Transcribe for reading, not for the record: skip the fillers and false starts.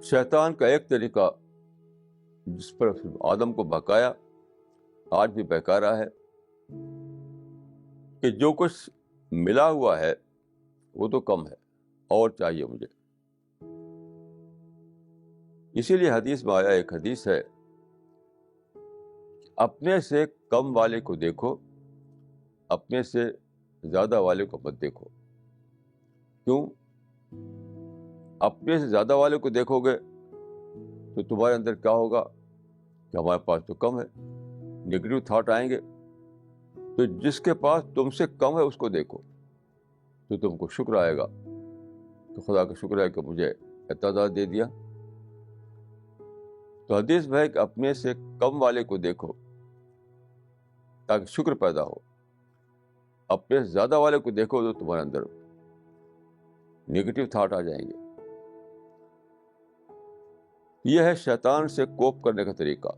شیطان کا ایک طریقہ جس پر آدم کو بہکایا، آج بھی بہکا رہا ہے، کہ جو کچھ ملا ہوا ہے وہ تو کم ہے، اور چاہیے مجھے۔ اسی لیے حدیث میں آیا، ایک حدیث ہے، اپنے سے کم والے کو دیکھو، اپنے سے زیادہ والے کو مت دیکھو۔ کیوں؟ اپنے سے زیادہ والے کو دیکھو گے تو تمہارے اندر کیا ہوگا کہ ہمارے پاس تو کم ہے، نگیٹو تھاٹ آئیں گے۔ تو جس کے پاس تم سے کم ہے اس کو دیکھو تو تم کو شکر آئے گا کہ خدا کا شکر ہے کہ مجھے اتنا زیادہ دے دیا۔ تو حدیث میں ہے کہ اپنے سے کم والے کو دیکھو تاکہ شکر پیدا ہو، اپنے سے زیادہ والے کو دیکھو تو تمہارے اندر نگیٹو تھاٹ آ جائیں گے۔ یہ ہے شیطان سے کوپ کرنے کا طریقہ۔